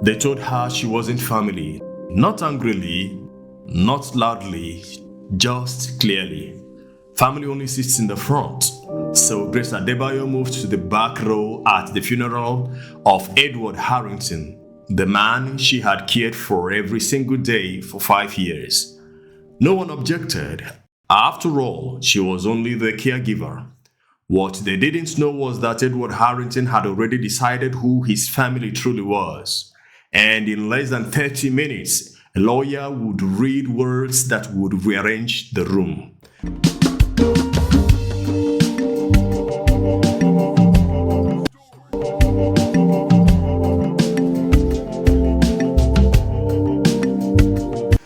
They told her she wasn't family, not angrily, not loudly, just clearly. Family only sits in the front. So Grace Adebayo moved to the back row at the funeral of Edward Harrington, the man she had cared for every single day for 5 years. No one objected. After all, she was only the caregiver. What they didn't know was that Edward Harrington had already decided who his family truly was. And in less than 30 minutes, a lawyer would read words that would rearrange the room.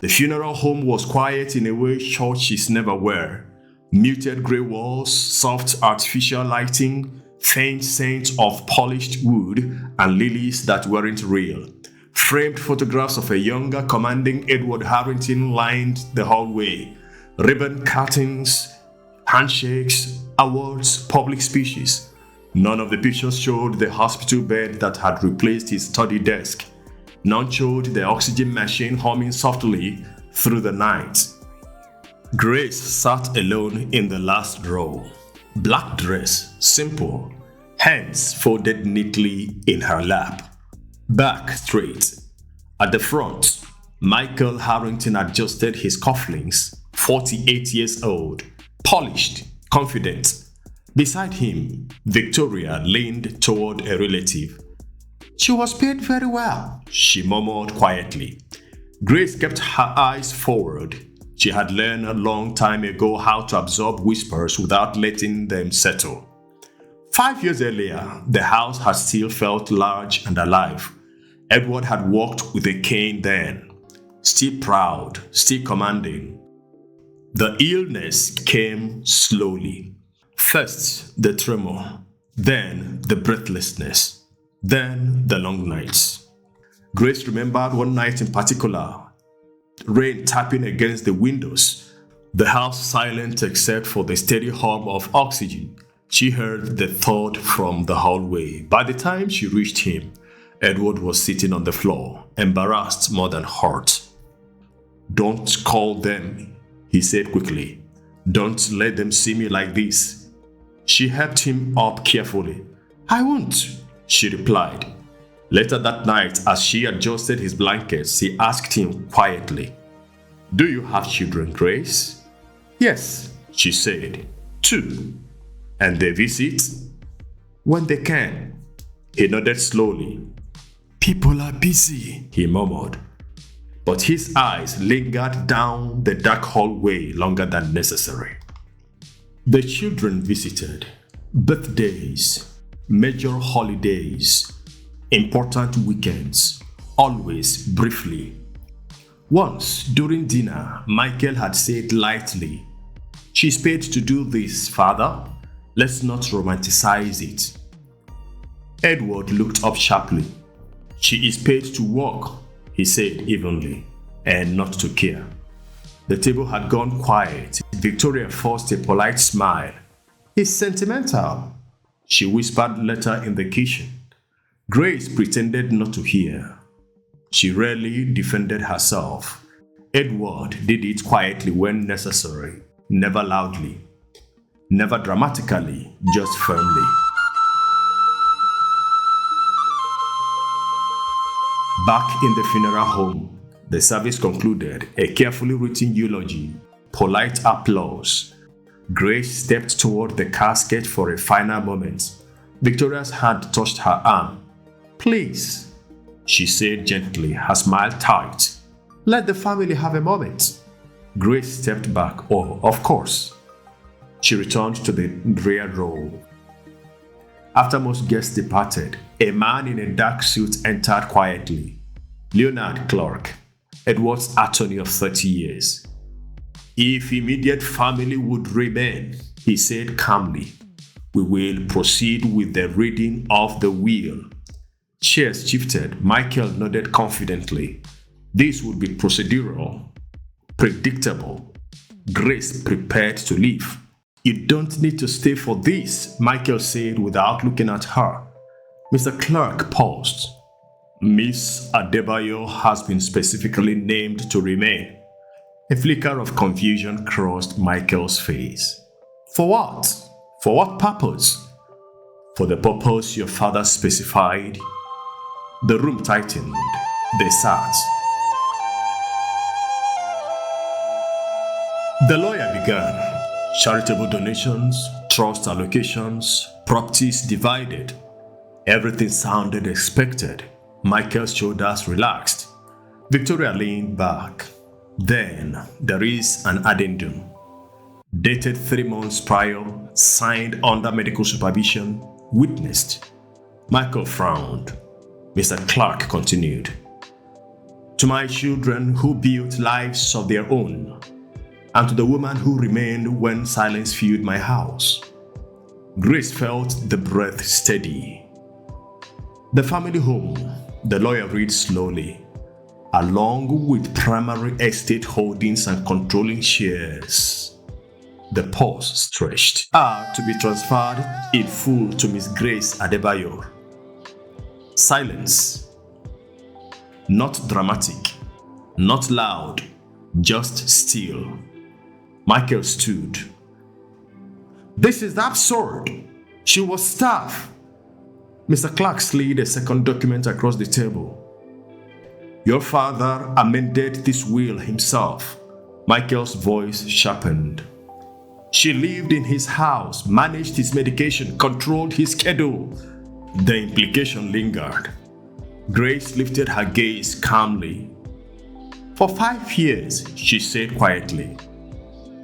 The funeral home was quiet in a way churches never were. Muted grey walls, soft artificial lighting, faint scent of polished wood, and lilies that weren't real. Framed photographs of a younger, commanding Edward Harrington lined the hallway. Ribbon curtains, handshakes, awards, public speeches. None of the pictures showed the hospital bed that had replaced his study desk. None showed the oxygen machine humming softly through the night. Grace sat alone in the last row. Black dress, simple, hands folded neatly in her lap. Back straight. At the front, Michael Harrington adjusted his cufflinks, 48 years old, polished, confident. Beside him, Victoria leaned toward a relative. "She was paid very well," she murmured quietly. Grace kept her eyes forward. She had learned a long time ago how to absorb whispers without letting them settle. 5 years earlier, the house had still felt large and alive. Edward had walked with a cane then, still proud, still commanding. The illness came slowly. First, the tremor, then the breathlessness, then the long nights. Grace remembered one night in particular, rain tapping against the windows, the house silent except for the steady hum of oxygen. She heard the thud from the hallway. By the time she reached him, Edward was sitting on the floor, embarrassed more than hurt. "Don't call them," he said quickly. "Don't let them see me like this." She helped him up carefully. "I won't," she replied. Later that night, as she adjusted his blankets, she asked him quietly, "Do you have children, Grace?" "Yes," she said. "Two. And they visit?" "When they can." He nodded slowly. "People are busy," he murmured. But his eyes lingered down the dark hallway longer than necessary. The children visited. Birthdays, major holidays, important weekends, always briefly. Once, during dinner, Michael had said lightly, "She's paid to do this, Father. Let's not romanticize it." Edward looked up sharply. "She is paid to work," he said evenly, "and not to care." The table had gone quiet. Victoria forced a polite smile. "It's sentimental," she whispered later in the kitchen. Grace pretended not to hear. She rarely defended herself. Edward did it quietly when necessary, never loudly, never dramatically, just firmly. Back in the funeral home, the service concluded, a carefully written eulogy, polite applause. Grace stepped toward the casket for a final moment. Victoria's hand touched her arm. "Please," she said gently, her smile tight. "Let the family have a moment." Grace stepped back. "Oh, of course." She returned to the rear row. After most guests departed, a man in a dark suit entered quietly. Leonard Clark, Edward's attorney of 30 years. "If immediate family would remain," he said calmly, "we will proceed with the reading of the will." Chairs shifted. Michael nodded confidently. This would be procedural, predictable. Grace prepared to leave. "You don't need to stay for this," Michael said without looking at her. Mr. Clark paused. Miss Adebayo has been specifically named to remain. A flicker of confusion crossed Michael's face. For what? For what purpose? For the purpose your father specified. The room tightened. They sat. The lawyer began. Charitable donations, trust allocations, properties divided. Everything sounded expected. Michael's shoulders relaxed. Victoria leaned back. Then there is an addendum. Dated 3 months prior, signed under medical supervision, witnessed. Michael frowned. Mr. Clark continued. To my children who built lives of their own, and to the woman who remained when silence filled my house. Grace felt the breath steady. The family home, the lawyer read slowly, along with primary estate holdings and controlling shares. The pause stretched. Are to be transferred in full to Miss Grace Adebayo. Silence. Not dramatic, not loud, just still. Michael stood. This is absurd. She was staff. Mr. Clark slid a second document across the table. Your father amended this will himself. Michael's voice sharpened. She lived in his house, managed his medication, controlled his schedule. The implication lingered. Grace lifted her gaze calmly. For 5 years, she said quietly,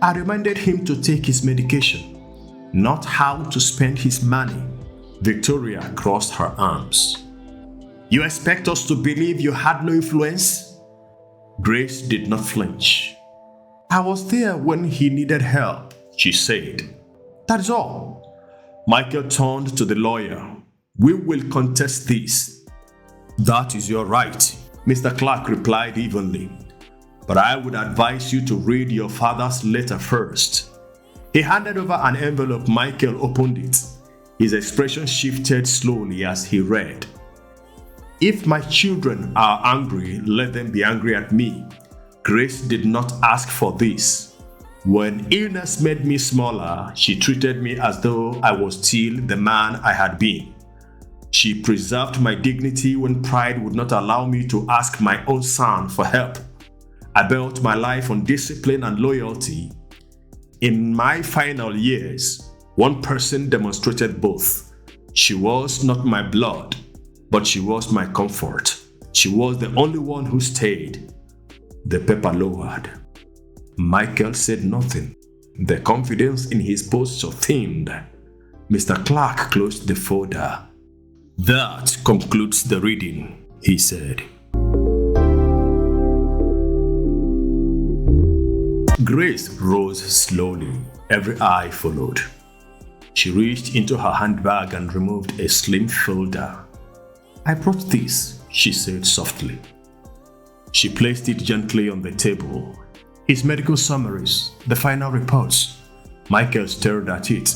I reminded him to take his medication, not how to spend his money. Victoria crossed her arms. You expect us to believe you had no influence? Grace did not flinch. I was there when he needed help, she said. That is all. Michael turned to the lawyer. We will contest this. That is your right, Mr. Clark replied evenly. But I would advise you to read your father's letter first. He handed over an envelope. Michael opened it. His expression shifted slowly as he read. If my children are angry, let them be angry at me. Grace did not ask for this. When illness made me smaller, she treated me as though I was still the man I had been. She preserved my dignity when pride would not allow me to ask my own son for help. I built my life on discipline and loyalty. In my final years, one person demonstrated both. She was not my blood, but she was my comfort. She was the only one who stayed. The paper lowered. Michael said nothing. The confidence in his posture thinned. Mr. Clark closed the folder. That concludes the reading, he said. Grace rose slowly. Every eye followed. She reached into her handbag and removed a slim folder. I brought this, she said softly. She placed it gently on the table. His medical summaries, the final reports. Michael stared at it.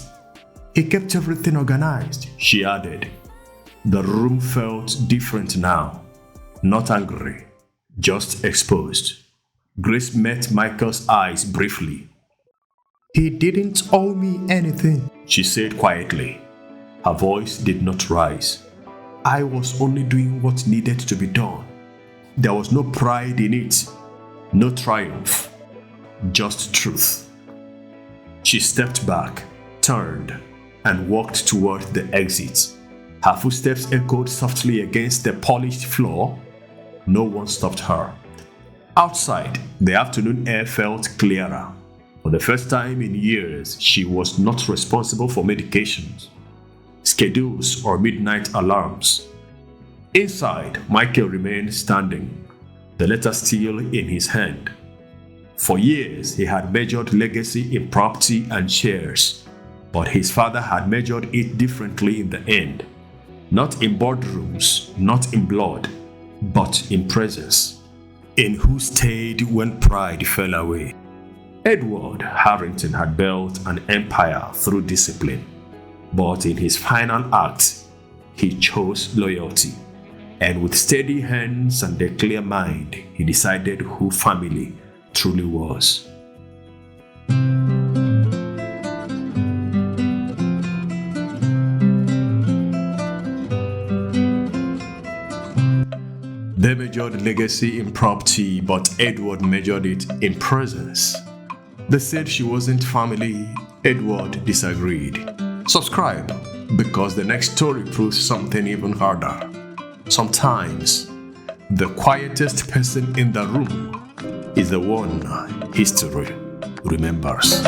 He kept everything organized, she added. The room felt different now. Not angry, just exposed. Grace met Michael's eyes briefly. He didn't owe me anything, she said quietly. Her voice did not rise. I was only doing what needed to be done. There was no pride in it, no triumph, just truth. She stepped back, turned, and walked toward the exit. Her footsteps echoed softly against the polished floor. No one stopped her. Outside, the afternoon air felt clearer. For the first time in years, she was not responsible for medications, schedules, or midnight alarms. Inside, Michael remained standing, the letter still in his hand. For years, he had measured legacy in property and shares, but his father had measured it differently in the end. Not in boardrooms, not in blood, but in presence. In who stayed when pride fell away. Edward Harrington had built an empire through discipline, but in his final act, he chose loyalty. And with steady hands and a clear mind, he decided who family truly was. They measured legacy in property, but Edward measured it in presence. They said she wasn't family. Edward disagreed. Subscribe, because the next story proves something even harder. Sometimes, the quietest person in the room is the one history remembers.